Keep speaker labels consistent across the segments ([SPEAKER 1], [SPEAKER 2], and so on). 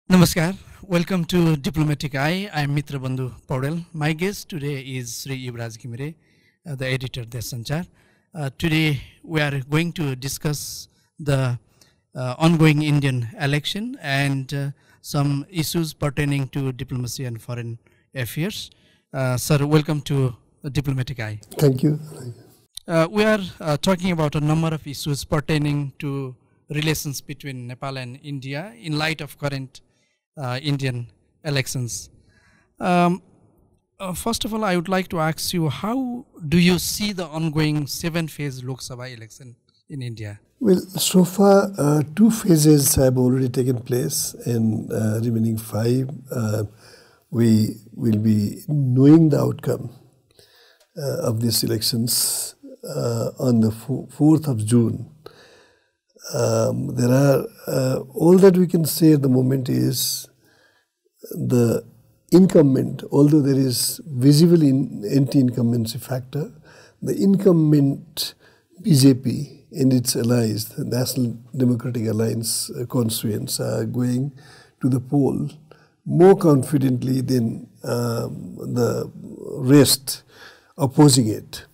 [SPEAKER 1] Namaskar. Welcome to Diplomatic Eye. I am Mitra Bandhu Poudel. My guest today is Sri Yubaraj Ghimire, the editor Deshsanchar. Today we are going to discuss the ongoing Indian election and some issues pertaining to diplomacy and foreign affairs. Sir, welcome to Diplomatic Eye.
[SPEAKER 2] Thank you.
[SPEAKER 1] We are talking about a number of issues pertaining to relations between Nepal and India in light of current Indian elections. First of all, I would like to ask you, how do you see the ongoing 7-phase Lok Sabha election in India?
[SPEAKER 2] Well, so far, 2 phases have already taken place, and remaining 5, we will be knowing the outcome of these elections on the 4th of June. There are, all that we can say at the moment is the incumbent, although there is visible anti-incumbency factor, the incumbent BJP and its allies, the National Democratic Alliance constituents, are going to the poll more confidently than the rest opposing it.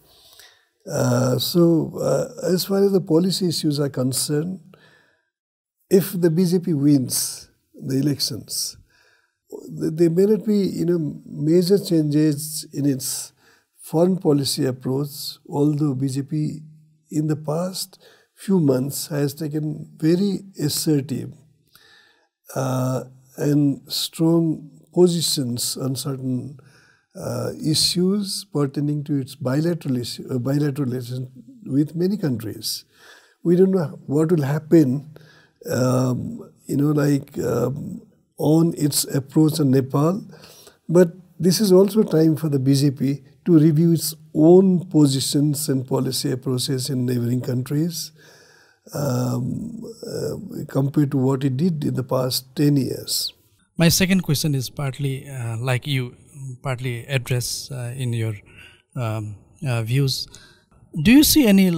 [SPEAKER 2] So as far as the policy issues are concerned, if the BJP wins the elections, there may not be major changes in its foreign policy approach, although BJP in the past few months has taken very assertive and strong positions on certain issues pertaining to its bilateral relations with many countries. We don't know what will happen, on its approach on Nepal, but this is also time for the BJP to review its own positions and policy approaches in neighboring countries compared to what it did in the past 10 years.
[SPEAKER 1] My second question is partly like you partly address in your views. Do you see any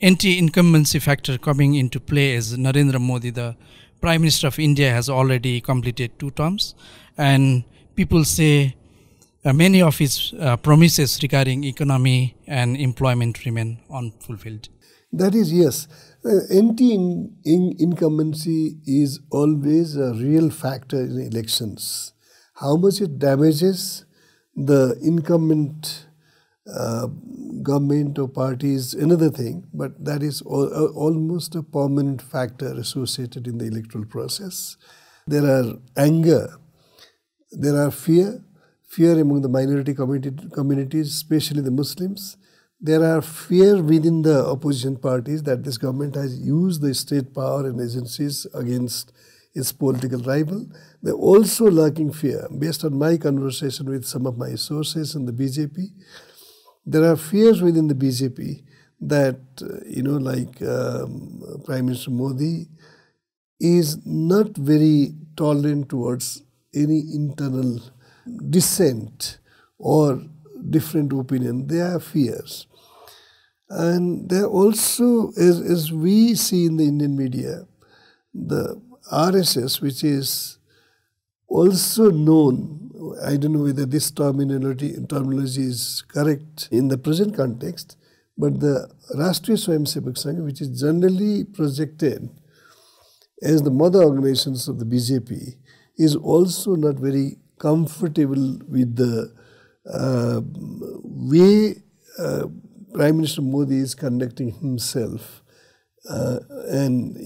[SPEAKER 1] anti-incumbency factor coming into play as Narendra Modi, the Prime Minister of India, has already completed 2 terms, and people say many of his promises regarding economy and employment remain unfulfilled?
[SPEAKER 2] That is, yes. Anti-incumbency is always a real factor in elections. How much it damages the incumbent government or party is another thing, but that is almost a permanent factor associated in the electoral process. There are anger, there are fear among the minority communities, especially the Muslims. There are fear within the opposition parties that this government has used the state power and agencies against its political rival. They're also lacking fear. Based on my conversation with some of my sources in the BJP, there are fears within the BJP that, Prime Minister Modi is not very tolerant towards any internal dissent or different opinion. There are fears. And there are also, as we see in the Indian media, the RSS, which is also known, I don't know whether this terminology is correct in the present context, but the Rashtriya Swayamsevak Sangh, which is generally projected as the mother organizations of the BJP, is also not very comfortable with the way Prime Minister Modi is conducting himself, and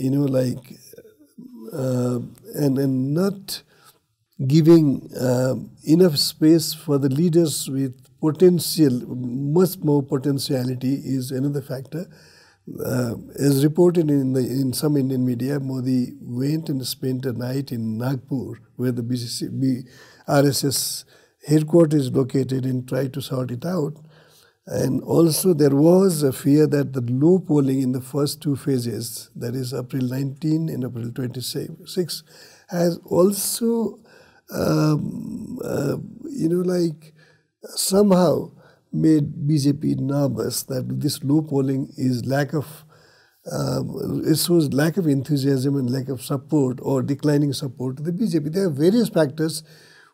[SPEAKER 2] not giving enough space for the leaders with potential, much more potentiality is another factor. As reported in some Indian media, Modi went and spent a night in Nagpur, where the RSS headquarters is located, and tried to sort it out. And also there was a fear that the low polling in the first 2 phases, that is April 19 and April 26, has also somehow made BJP nervous that this low polling is lack of it shows lack of enthusiasm and lack of support or declining support to the BJP. There are various factors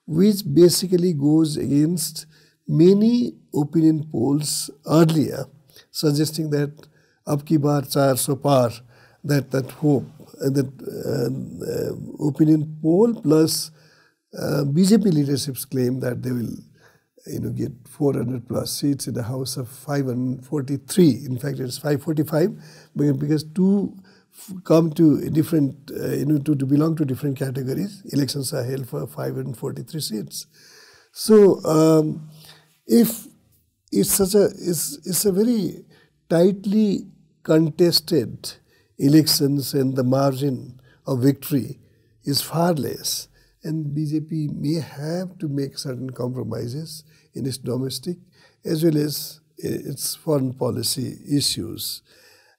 [SPEAKER 2] which basically goes against many opinion polls earlier, suggesting that ab ki baar 400 par, that hope, that opinion poll plus BJP leadership's claim that they will get 400 plus seats in the House of 543. In fact, it's 545 because two come to different, to belong to different categories. Elections are held for 543 seats. So, if it's it's a very tightly contested elections and the margin of victory is far less, and BJP may have to make certain compromises in its domestic as well as its foreign policy issues.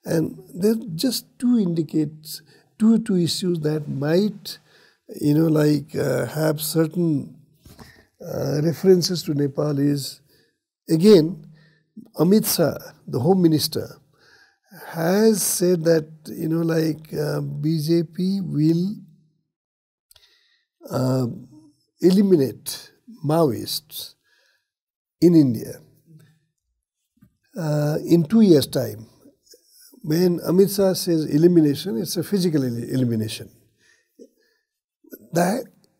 [SPEAKER 2] And there are just two issues that might, have certain references to Nepal is, again, Amit Shah, the Home Minister, has said that, BJP will eliminate Maoists in India in 2 years' time. When Amit Shah says elimination, it's a physical elimination.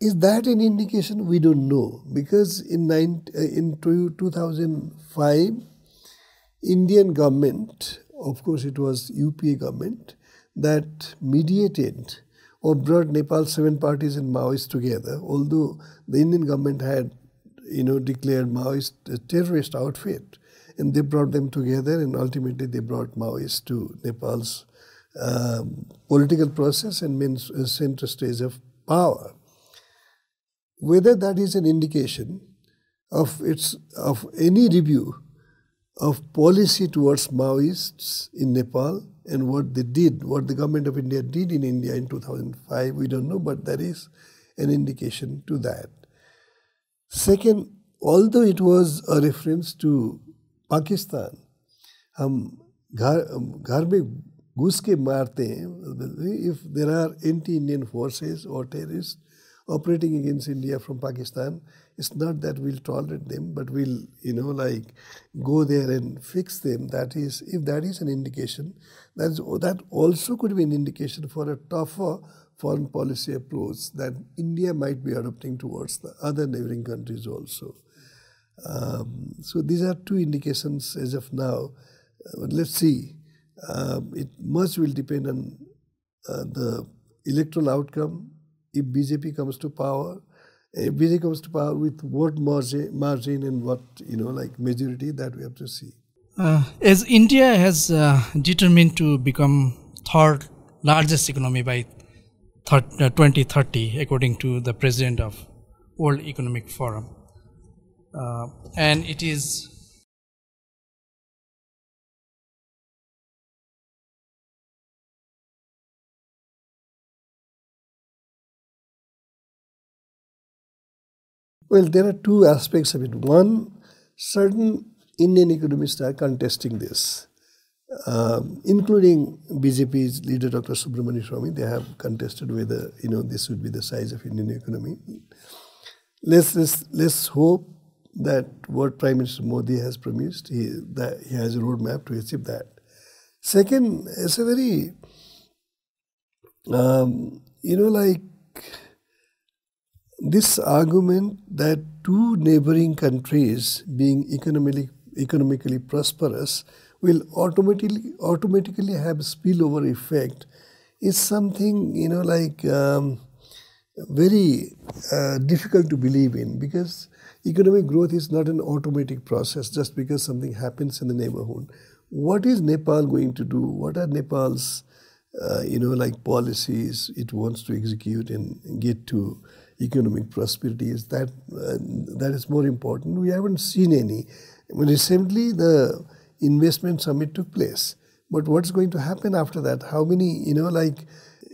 [SPEAKER 2] Is that an indication? We don't know, because in 2005, Indian government, of course it was UPA government, that mediated or brought Nepal's 7 parties and Maoists together, although the Indian government had, declared Maoist a terrorist outfit, and they brought them together, and ultimately they brought Maoists to Nepal's political process and center stage of power. Whether that is an indication of any review of policy towards Maoists in Nepal and what they did, what the government of India did in India in 2005, we don't know, but there is an indication to that. Second, although it was a reference to Pakistan, हम घर में घुस के मारते हैं, if there are anti-Indian forces or terrorists operating against India from Pakistan, it's not that we'll tolerate them, but we'll, go there and fix them. That is, if that is an indication, that also could be an indication for a tougher foreign policy approach that India might be adopting towards the other neighboring countries also. So these are two indications as of now. Let's see. It much will depend on the electoral outcome. If BJP comes to power, with what margin and what, majority, that we have to see.
[SPEAKER 1] As India has determined to become third largest economy by 2030, according to the president of World Economic Forum, and it is
[SPEAKER 2] well, there are two aspects of it. One, certain Indian economists are contesting this, including BJP's leader, Dr. Subramanian Swamy. They have contested whether this would be the size of Indian economy. Let's hope that what Prime Minister Modi has promised, that he has a roadmap to achieve that. Second, it's a very, this argument that two neighboring countries being economically prosperous will automatically have spillover effect is something, very difficult to believe in, because economic growth is not an automatic process just because something happens in the neighborhood. What is Nepal going to do? What are Nepal's, policies it wants to execute and get to economic prosperity? Is that is more important. We haven't seen any. Recently, the investment summit took place. But what's going to happen after that? How many,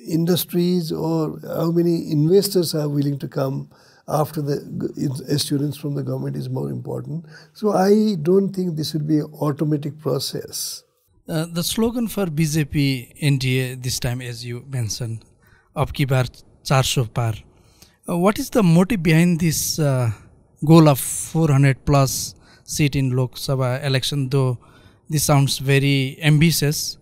[SPEAKER 2] industries or how many investors are willing to come after the assurance from the government is more important. So I don't think this will be an automatic process.
[SPEAKER 1] The slogan for BJP NDA this time, as you mentioned, "Ab ki baar 400 par." What is the motive behind this goal of 400 plus seat in Lok Sabha election? Though this sounds very ambitious,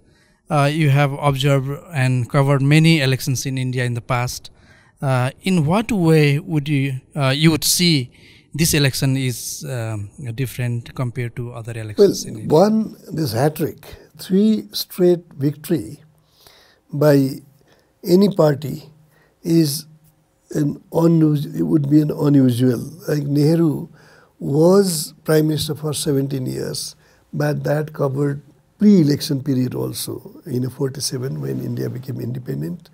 [SPEAKER 1] you have observed and covered many elections in India in the past. In what way would you would see this election is different compared to other elections in India?
[SPEAKER 2] One, this hat-trick, 3 straight victory by any party is it would be an unusual. Like Nehru was Prime Minister for 17 years, but that covered pre-election period also. 47 when India became independent,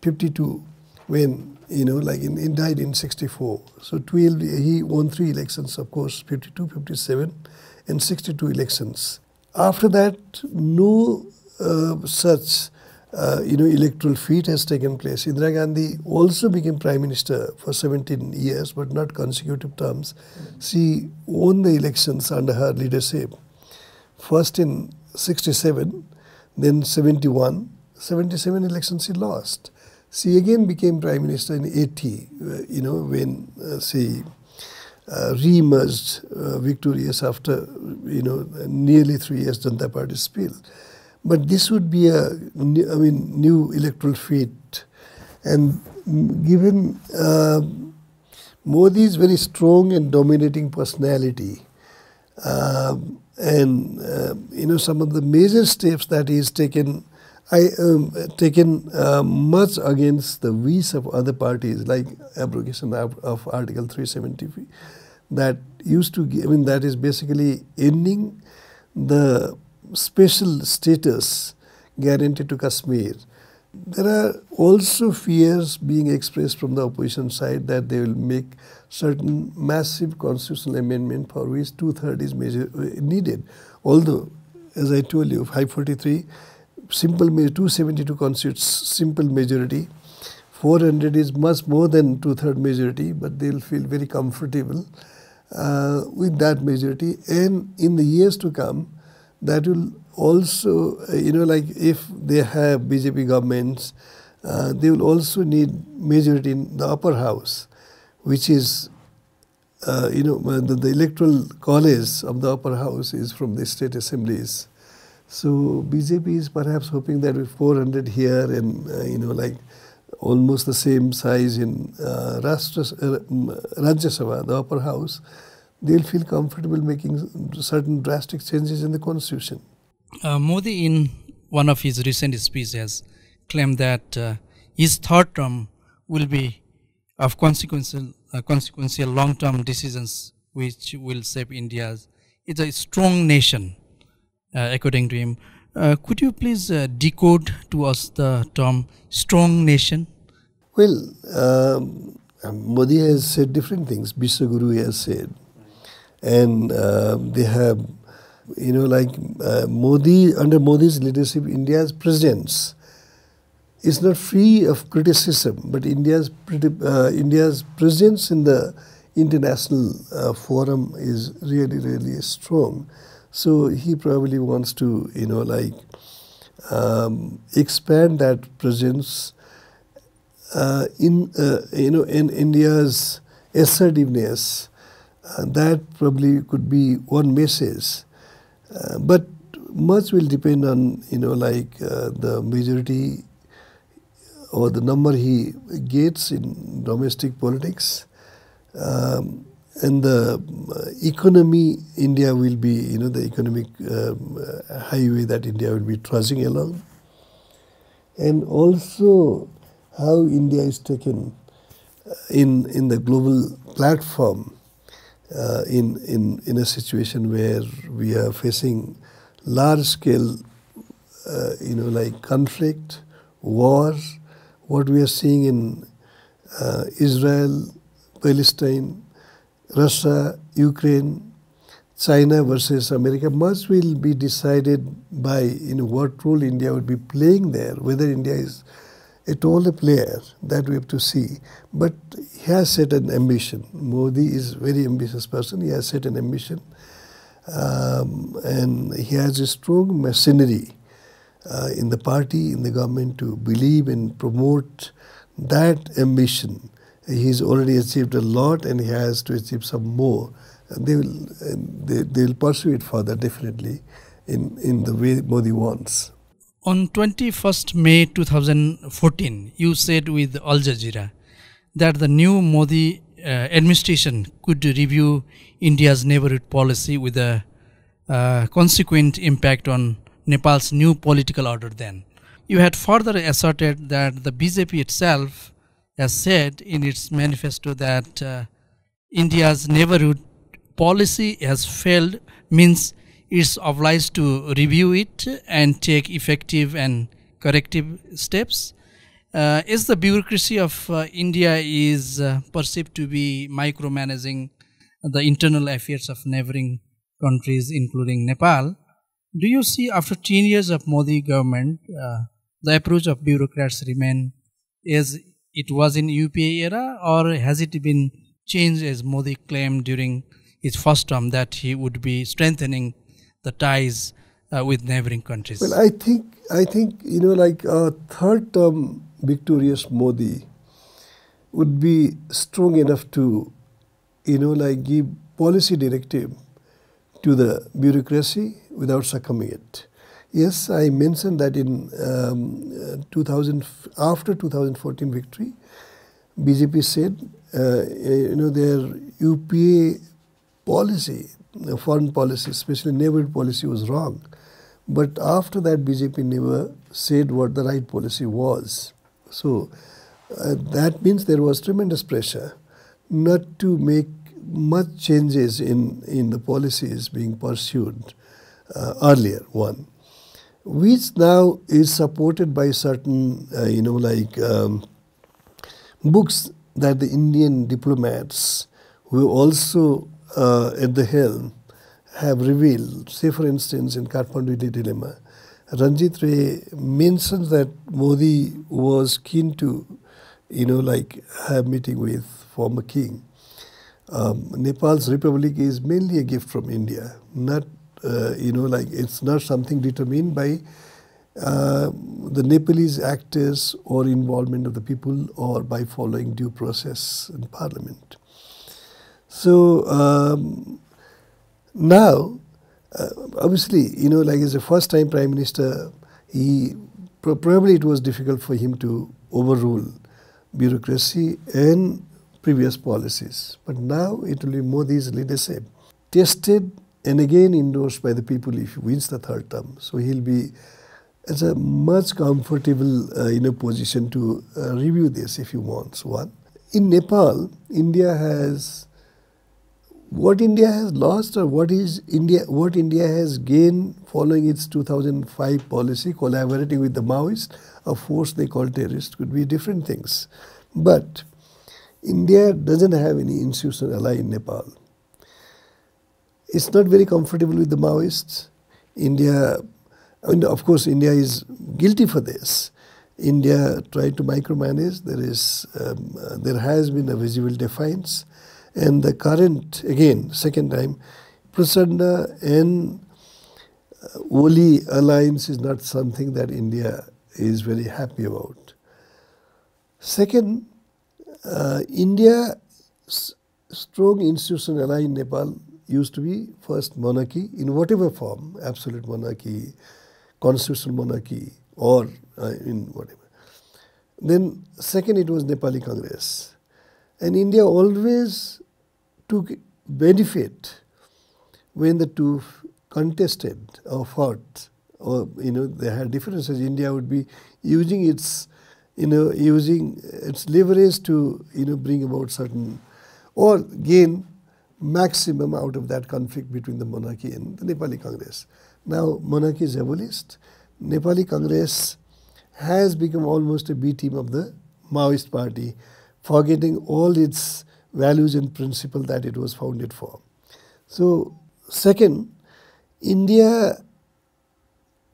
[SPEAKER 2] 52 when he died in 64. So 12 he won 3 elections, of course, 52, 57, and 62 elections. After that, no such electoral feat has taken place. Indira Gandhi also became Prime Minister for 17 years, but not consecutive terms. She won the elections under her leadership. First in 67, then 71. 77 elections she lost. She again became Prime Minister in 80, when she re-emerged victorious after, nearly 3 years Janata Party spill. But this would be a new electoral feat. And given Modi's very strong and dominating personality, and some of the major steps that he's taken, much against the wish of other parties, like abrogation of Article 370, that used to give, that is basically ending the special status guaranteed to Kashmir. There are also fears being expressed from the opposition side that they will make certain massive constitutional amendment for which 2/3 is needed. Although, as I told you, 543, 272 constitutes simple majority. 400 is much more than 2/3 majority, but they'll feel very comfortable with that majority. And in the years to come, that will also, if they have BJP governments, they will also need majority in the upper house, which is, the electoral college of the upper house is from the state assemblies. So BJP is perhaps hoping that with 400 here and, almost the same size in Rajya Sabha, the upper house, they'll feel comfortable making certain drastic changes in the constitution.
[SPEAKER 1] Modi, in one of his recent speeches, has claimed that his third term will be of consequential long-term decisions which will shape India's. It's a strong nation, according to him. Could you please decode to us the term strong nation?
[SPEAKER 2] Well, Modi has said different things. Vishwaguru has said. And they have, Modi, under Modi's leadership, India's presence is not free of criticism, but India's presence in the international forum is really, really strong. So he probably wants to, expand that presence in India's assertiveness. That probably could be one message. But much will depend on, the majority or the number he gets in domestic politics. And the economy, India will be, the economic highway that India will be trudging along. And also how India is taken in the global platform in a situation where we are facing large-scale, conflict, war, what we are seeing in Israel, Palestine, Russia, Ukraine, China versus America, much will be decided by what role India would be playing there, whether India is at all a player, that we have to see. But he has set an ambition. Modi is a very ambitious person. He has set an ambition. and he has a strong machinery in the party, in the government to believe and promote that ambition. He's already achieved a lot and he has to achieve some more. They will pursue it further definitely in the way Modi wants.
[SPEAKER 1] On 21st May 2014, you said with Al Jazeera that the new Modi administration could review India's neighborhood policy with a consequent impact on Nepal's new political order then. You had further asserted that the BJP itself has said in its manifesto that India's neighborhood policy has failed, means it's obliged to review it and take effective and corrective steps. Is the bureaucracy of India is perceived to be micromanaging the internal affairs of neighboring countries, including Nepal? Do you see after 10 years of Modi government, the approach of bureaucrats remain as it was in UPA era, or has it been changed as Modi claimed during his first term that he would be strengthening the ties with neighboring countries?
[SPEAKER 2] Well, I think like a third term victorious Modi would be strong enough to like give policy directive to the bureaucracy without succumbing it. Yes, I mentioned that in after 2014 victory, BJP said their UPA policy, foreign policy, especially neighborhood policy, was wrong. But after that, BJP never said what the right policy was. So that means there was tremendous pressure not to make much changes in the policies being pursued earlier, one, which now is supported by certain, books that the Indian diplomats who also at the helm have revealed. Say, for instance, in Kathmandu Dilemma, Ranjit Ray mentions that Modi was keen to, have meeting with former king. Nepal's republic is mainly a gift from India, not, it's not something determined by the Nepalese actors or involvement of the people or by following due process in parliament. So now, obviously, as a first-time prime minister, probably it was difficult for him to overrule bureaucracy and previous policies. But now it will be Modi's leadership, tested and again endorsed by the people if he wins the third term. So he'll be as a much comfortable position to review this if he wants one. In Nepal, what India has lost or what India has gained following its 2005 policy, collaborating with the Maoists, a force they call terrorists, could be different things. But India doesn't have any institutional ally in Nepal. It's not very comfortable with the Maoists. Of course, India is guilty for this. India tried to micromanage. There has been a visible defiance. And the current, again, second time, Prachanda and Oli alliance is not something that India is very happy about. Second, India's strong institutional ally in Nepal used to be first monarchy in whatever form, absolute monarchy, constitutional monarchy, or in whatever. Then second, it was Nepali Congress. And India always took benefit when the two contested or fought, or they had differences. India would be using its leverage to bring about certain or gain maximum out of that conflict between the monarchy and the Nepali Congress. Now monarchy is abolished. Nepali Congress has become almost a B team of the Maoist party, forgetting all its values and principles that it was founded for. So second, India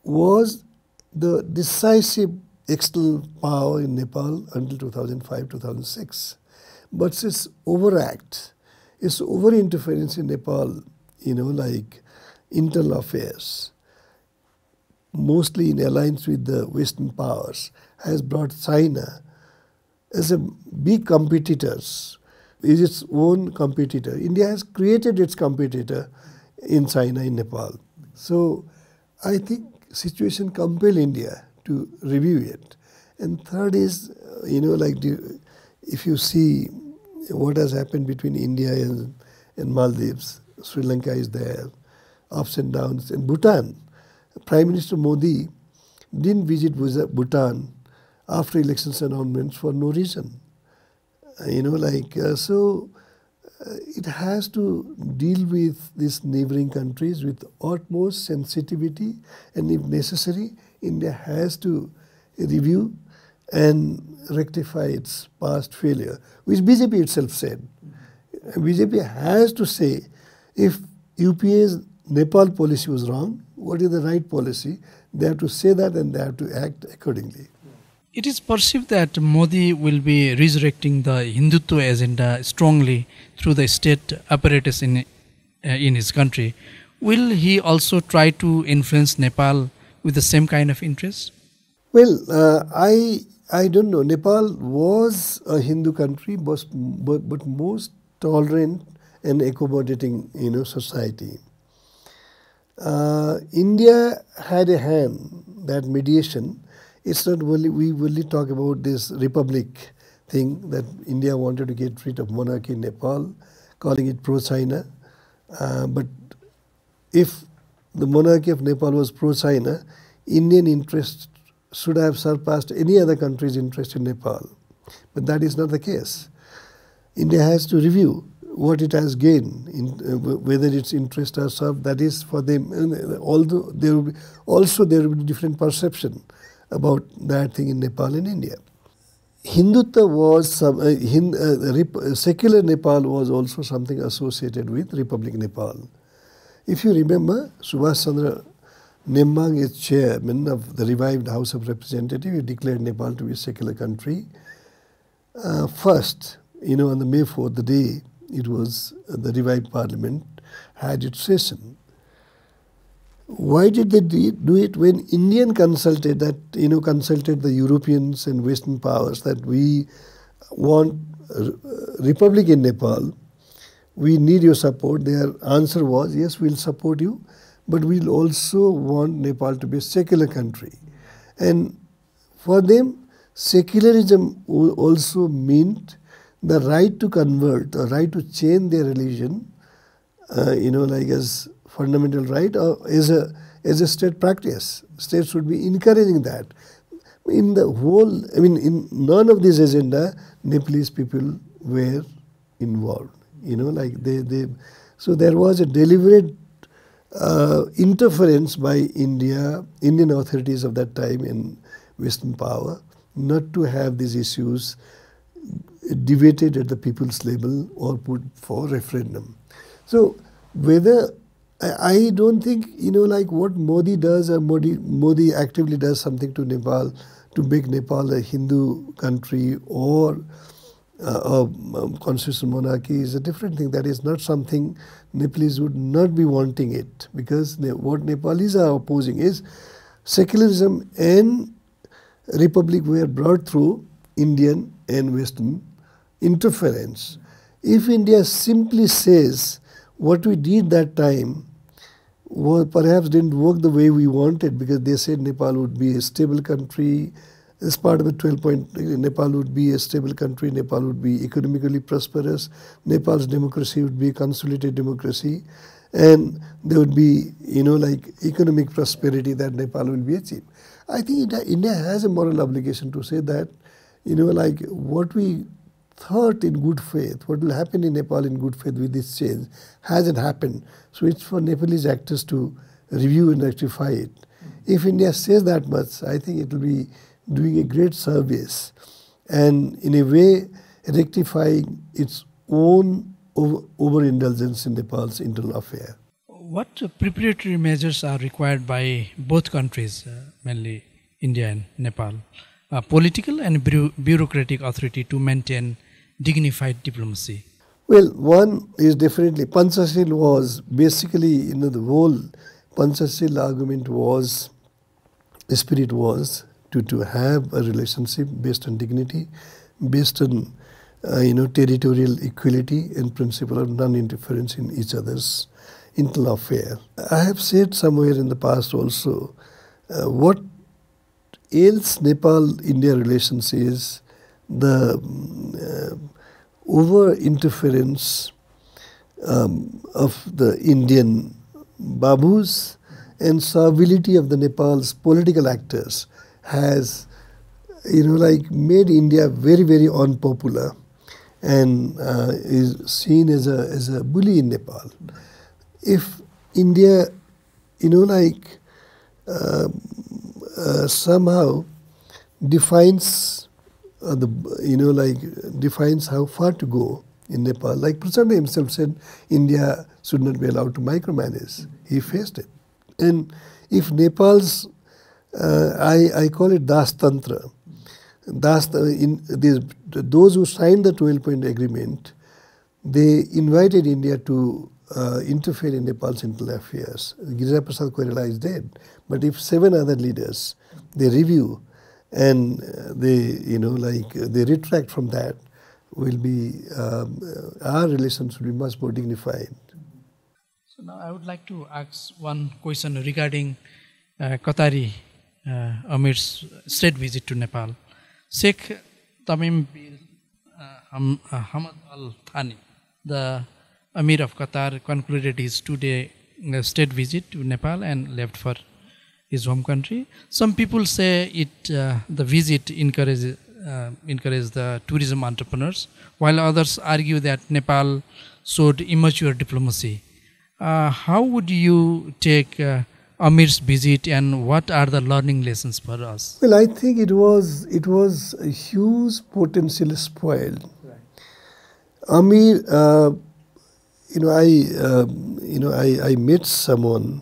[SPEAKER 2] was the decisive external power in Nepal until 2005-2006. But its overact, its over-interference in Nepal, internal affairs, mostly in alliance with the Western powers, has brought China as a big competitor, is its own competitor. India has created its competitor in China, in Nepal. So I think situation compel India to review it. And third is, if you see what has happened between India and Maldives, Sri Lanka is there, ups and downs, and Bhutan. Prime Minister Modi didn't visit Bhutan after elections announcements for no reason. So it has to deal with these neighboring countries with utmost sensitivity, and if necessary, India has to review and rectify its past failure, which BJP itself said. BJP has to say, if UPA's Nepal policy was wrong, what is the right policy? They have to say that, and they have to act accordingly.
[SPEAKER 1] It is perceived that Modi will be resurrecting the Hindutva agenda strongly through the state apparatus in his country. Will he also try to influence Nepal with the same kind of interest?
[SPEAKER 2] Well, I don't know. Nepal was a Hindu country, but most tolerant and accommodating, society. India had a hand, that mediation. It's not only, we only talk about this republic thing, that India wanted to get rid of monarchy in Nepal, calling it pro-China. But if the monarchy of Nepal was pro-China, Indian interest should have surpassed any other country's interest in Nepal. But that is not the case. India has to review what it has gained, whether its interests are served. That is for them. Although there will be different perception about that thing in Nepal and India. Hindutva was secular Nepal was also something associated with Republic Nepal. If you remember, Subhash Chandra Nembang is chairman of the revived House of Representatives. He declared Nepal to be a secular country. First, on the May 4th, the day it was the revived parliament had its session. Why did they do it? When Indian consulted the Europeans and Western powers that we want republic in Nepal, we need your support. Their answer was, yes, we'll support you, but we'll also want Nepal to be a secular country. And for them, secularism also meant the right to convert, the right to change their religion, as fundamental right, or as a state practice. States should be encouraging that. In the whole, in none of this agenda, Nepalese people were involved. So there was a deliberate interference by Indian authorities of that time in Western power, not to have these issues debated at the people's level or put for referendum. So whether, I don't think, what Modi does, or Modi actively does something to Nepal to make Nepal a Hindu country or a constitutional monarchy is a different thing. That is not something Nepalese would not be wanting it, because what Nepalese are opposing is secularism and republic were brought through Indian and Western interference. If India simply says what we did that time perhaps didn't work the way we wanted, because they said Nepal would be a stable country. As part of the 12-point, Nepal would be a stable country, Nepal would be economically prosperous, Nepal's democracy would be a consolidated democracy, and there would be, economic prosperity that Nepal will be achieved. I think India has a moral obligation to say that, what we thought in good faith, what will happen in Nepal in good faith with this change hasn't happened. So it's for Nepalese actors to review and rectify it. If India says that much, I think it will be doing a great service and in a way rectifying its own overindulgence in Nepal's internal affair.
[SPEAKER 1] What preparatory measures are required by both countries, mainly India and Nepal, political and bureaucratic authority, to maintain dignified diplomacy?
[SPEAKER 2] Well, one is definitely Panchashil was basically, the whole Panchashil argument was, the spirit was to have a relationship based on dignity, based on territorial equality and principle of non-interference in each other's internal affair. I have said somewhere in the past also, what ails Nepal-India relations is the over-interference of the Indian babus and servility of the Nepal's political actors has, made India very, very unpopular and is seen as a bully in Nepal. If India, somehow defines defines how far to go in Nepal. Like Prachanda himself said, India should not be allowed to micromanage. He faced it. And if Nepal's, I call it Das Tantra, those who signed the 12-point agreement, they invited India to interfere in Nepal's internal affairs. Giriraj Prasad Koirala is dead. But if 7 other leaders, they review and they, they retract from that, will be, our relations will be much more dignified.
[SPEAKER 1] So now I would like to ask one question regarding Qatari Amir's state visit to Nepal. Sheikh Tamim bin Hamad Al Thani, the Amir of Qatar, concluded his 2-day state visit to Nepal and left for his home country. Some people say the visit encourages the tourism entrepreneurs, while others argue that Nepal showed immature diplomacy. How would you take Amir's visit, and what are the learning lessons for us?
[SPEAKER 2] Well, I think it was a huge potential spoiled. Right. Amir, I met someone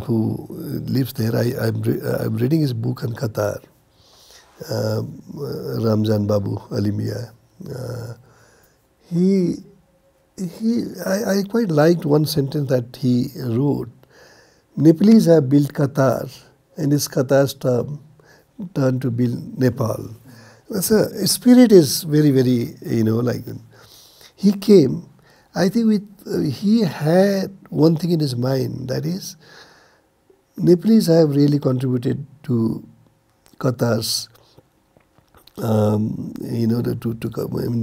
[SPEAKER 2] who lives there. I'm reading his book on Qatar, Ramzan Babu Alimia. I quite liked one sentence that he wrote. Nepalese have built Qatar, and it's Qatar's turn to build Nepal. So spirit is very, very, he came. I think he had one thing in his mind, that is, Nepalese have really contributed to Qatar's,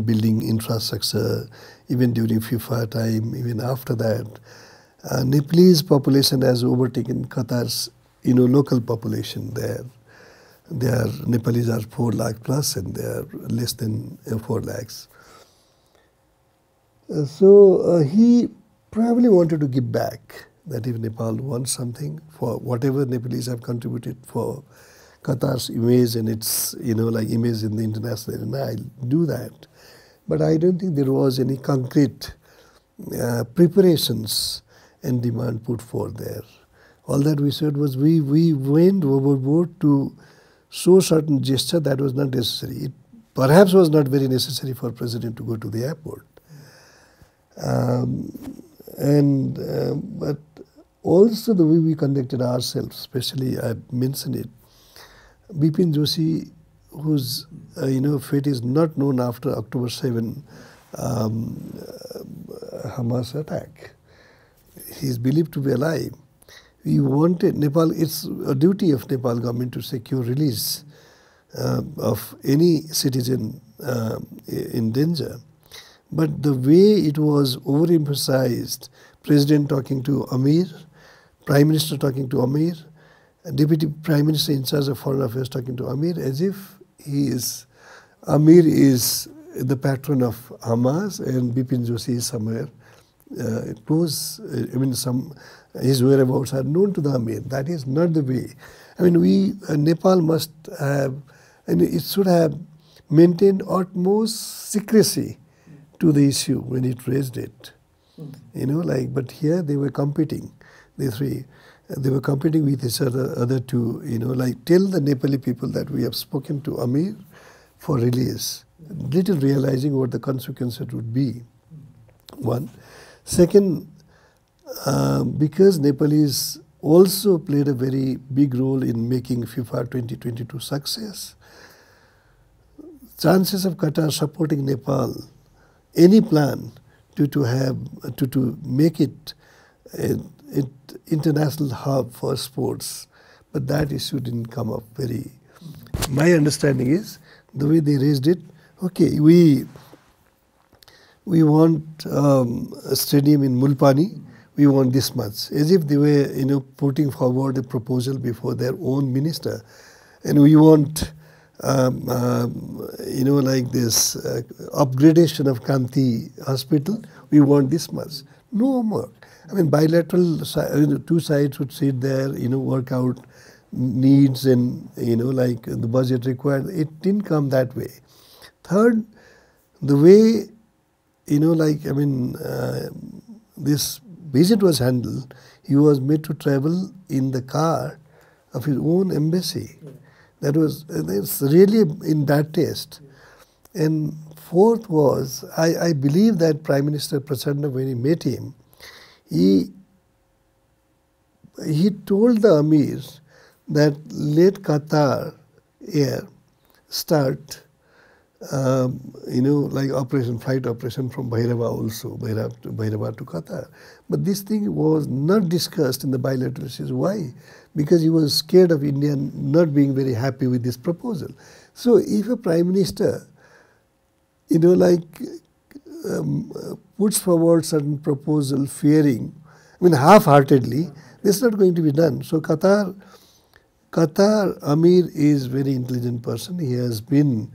[SPEAKER 2] building infrastructure, even during FIFA time, even after that. Nepalese population has overtaken Qatar's, local population there. Their Nepalese are 4 lakh plus, and they are less than 4 lakhs. So he probably wanted to give back, that if Nepal wants something for whatever Nepalese have contributed for Qatar's image and its, image in the international arena, I'll do that. But I don't think there was any concrete preparations and demand put forth there. All that we said was we went overboard to show certain gesture that was not necessary. It perhaps was not very necessary for President to go to the airport. But also the way we conducted ourselves, especially I mentioned it, Bipin Joshi, whose fate is not known after October 7 Hamas attack. He is believed to be alive. We wanted Nepal, it's a duty of Nepal government to secure release of any citizen in danger. But the way it was overemphasized, President talking to Amir, Prime Minister talking to Amir, Deputy Prime Minister in charge of Foreign Affairs talking to Amir, as if Amir is the patron of Hamas and Bipin Joshi is somewhere close. His whereabouts are known to the Amir. That is not the way. Nepal must have, and it should have maintained utmost secrecy to the issue when it raised it. But here they were competing, the three. They were competing with each other to, tell the Nepali people that we have spoken to Amir for release, little realizing what the consequences would be. one. Second, because Nepalese also played a very big role in making FIFA 2022 success, chances of Qatar supporting Nepal, any plan to make it an international hub for sports, but that issue didn't come up very. My understanding is the way they raised it. Okay, we want a stadium in Mulpani. We want this much, as if they were putting forward a proposal before their own minister, and we want like this upgradation of Kanti Hospital. We want this much. No more. I mean, bilateral, two sides would sit there, work out needs and, like the budget required. It didn't come that way. Third, the way, this visit was handled, he was made to travel in the car of his own embassy. It's really in that taste. And fourth was, I believe that Prime Minister Prachanda, when he met him, he told the Amirs that let Qatar Air start, like flight operation from Bhairava also, Bhairava to Qatar. But this thing was not discussed in the bilateral issues. Why? Because he was scared of India not being very happy with this proposal. So if a Prime Minister, puts forward certain proposal fearing, half-heartedly, this is not going to be done. So Qatar Amir is very intelligent person. He has been,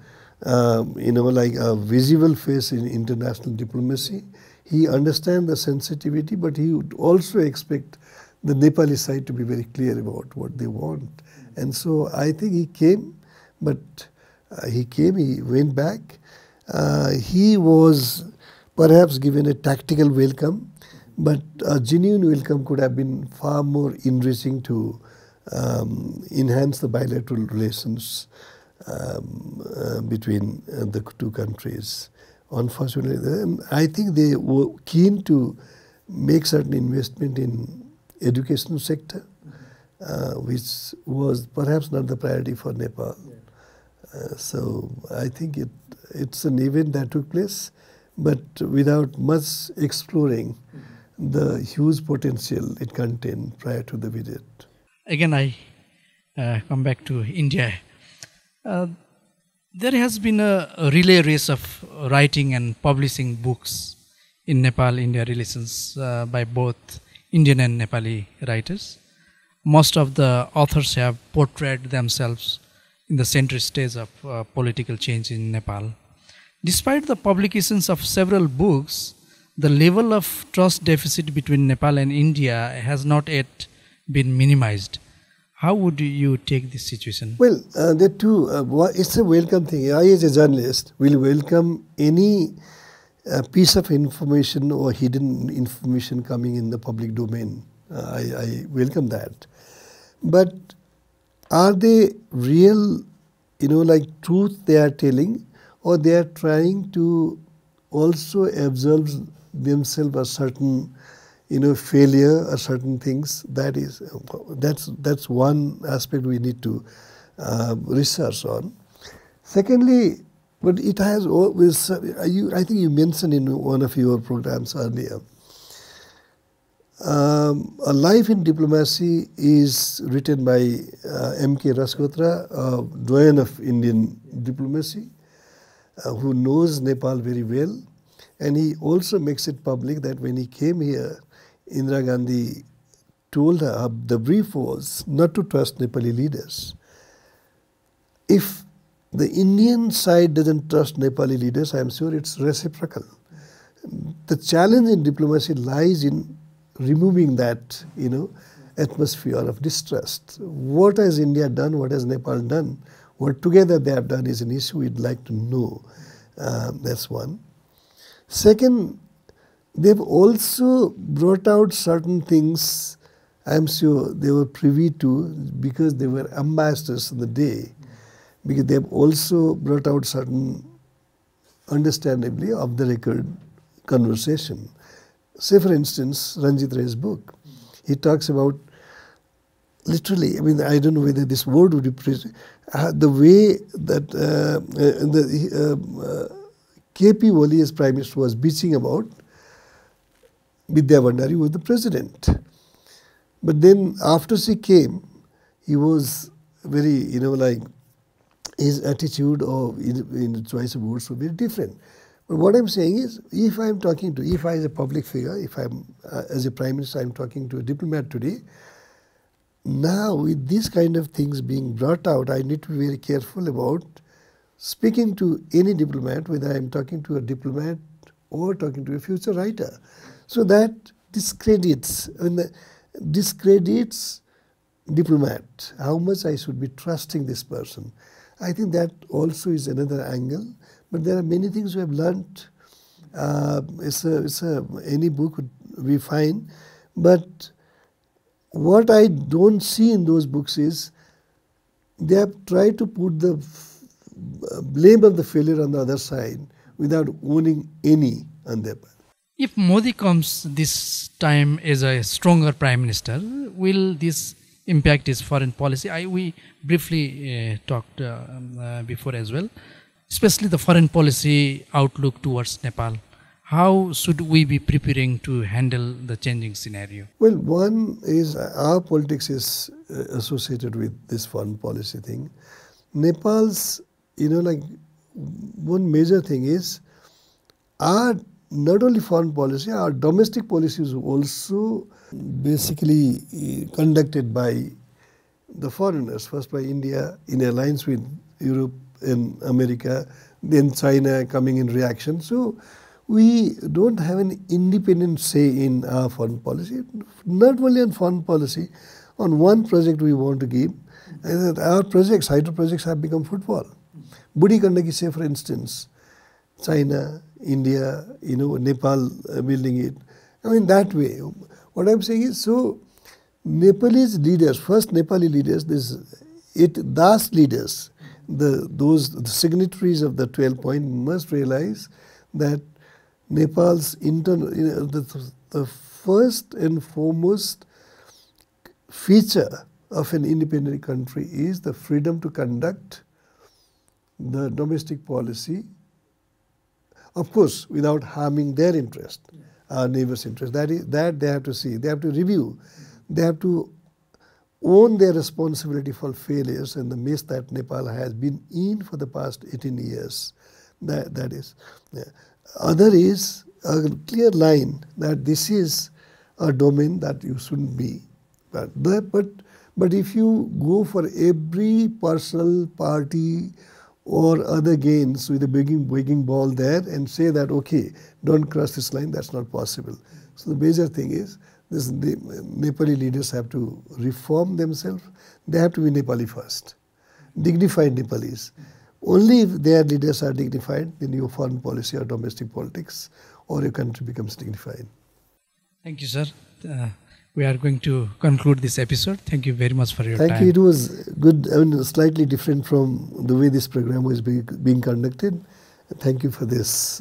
[SPEAKER 2] like a visible face in international diplomacy. He understands the sensitivity, but he would also expect the Nepali side to be very clear about what they want. And so I think he came, but he went back. He was perhaps given a tactical welcome, but a genuine welcome could have been far more enriching to enhance the bilateral relations between the two countries. Unfortunately, I think they were keen to make certain investment in educational sector, which was perhaps not the priority for Nepal. So I think it's an event that took place, but without much exploring the huge potential it contained prior to the visit.
[SPEAKER 1] Again, I come back to India. There has been a relay race of writing and publishing books in Nepal-India relations by both Indian and Nepali writers. Most of the authors have portrayed themselves in the center stage of political change in Nepal. Despite the publications of several books, the level of trust deficit between Nepal and India has not yet been minimized. How would you take this situation?
[SPEAKER 2] Well, there too, it's a welcome thing. I, as a journalist, will welcome any piece of information or hidden information coming in the public domain. I welcome that. But are they real, like truth they are telling, or they are trying to also absolve themselves a certain failure or certain things? That's one aspect we need to research on. Secondly, but it has always, I think you mentioned in one of your programs earlier, A Life in Diplomacy is written by M.K. Rasgotra, a doyen of Indian diplomacy, who knows Nepal very well. And he also makes it public that when he came here, Indira Gandhi told her, the brief was not to trust Nepali leaders. If the Indian side doesn't trust Nepali leaders, I am sure it's reciprocal. The challenge in diplomacy lies in removing that, atmosphere of distrust. What has India done? What has Nepal done? What together they have done is an issue we'd like to know. That's one. Second, they've also brought out certain things I'm sure they were privy to because they were ambassadors of the day. Because they've also brought out certain, understandably, off the record conversation. Say for instance, Ranjit Ray's book. He talks about literally, I mean, I don't know whether this word would be the way that KP Oli as Prime Minister was bitching about Vidya Bhandari was the president. But then after she came, he was very, like his attitude or in choice of words were very different. But what I'm saying is, if I as a public figure, if I'm as a Prime Minister, I'm talking to a diplomat today, now with these kind of things being brought out, I need to be very careful about speaking to any diplomat, whether I'm talking to a diplomat or talking to a future writer. So that discredits diplomat, how much I should be trusting this person. I think that also is another angle. But there are many things we have learnt. Any book would be fine. But what I don't see in those books is they have tried to put the blame of the failure on the other side without owning any on their part.
[SPEAKER 1] If Modi comes this time as a stronger Prime Minister, will this impact his foreign policy? We briefly talked before as well, especially the foreign policy outlook towards Nepal. How should we be preparing to handle the changing scenario?
[SPEAKER 2] Well, one is our politics is associated with this foreign policy thing. Nepal's, one major thing is our not only foreign policy, our domestic policy is also basically conducted by the foreigners. First by India in alliance with Europe and America, then China coming in reaction. So we don't have an independent say in our foreign policy. Not only on foreign policy, on one project we want to give, and our projects, hydro projects have become football. Budi Gandaki, say for instance, China, India, Nepal building it. I mean, that way. What I'm saying is, so Nepalese leaders, first Nepali leaders, DAS leaders, the signatories of the 12 point must realize that Nepal's internal, the first and foremost feature of an independent country is the freedom to conduct the domestic policy, of course, without harming their interest, our neighbors' interest. That they have to see. They have to review. They have to own their responsibility for failures and the mess that Nepal has been in for the past 18 years. That is. Yeah. Other is a clear line that this is a domain that you shouldn't be. But if you go for every personal party or other gains with a begging ball there and say that, okay, don't cross this line, that's not possible. So the major thing is, the Nepali leaders have to reform themselves. They have to be Nepali first. Dignified Nepalis. Only if their leaders are dignified, then your foreign policy or domestic politics or your country becomes dignified.
[SPEAKER 1] Thank you, sir. We are going to conclude this episode. Thank you very much for your time.
[SPEAKER 2] Thank you. It was good, slightly different from the way this program was being conducted. Thank you for this,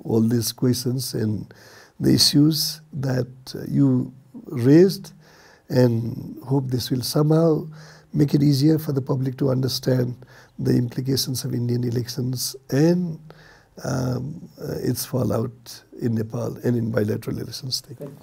[SPEAKER 2] all these questions and the issues that you raised, and hope this will somehow make it easier for the public to understand the implications of Indian elections and its fallout in Nepal and in bilateral relations. Thank you.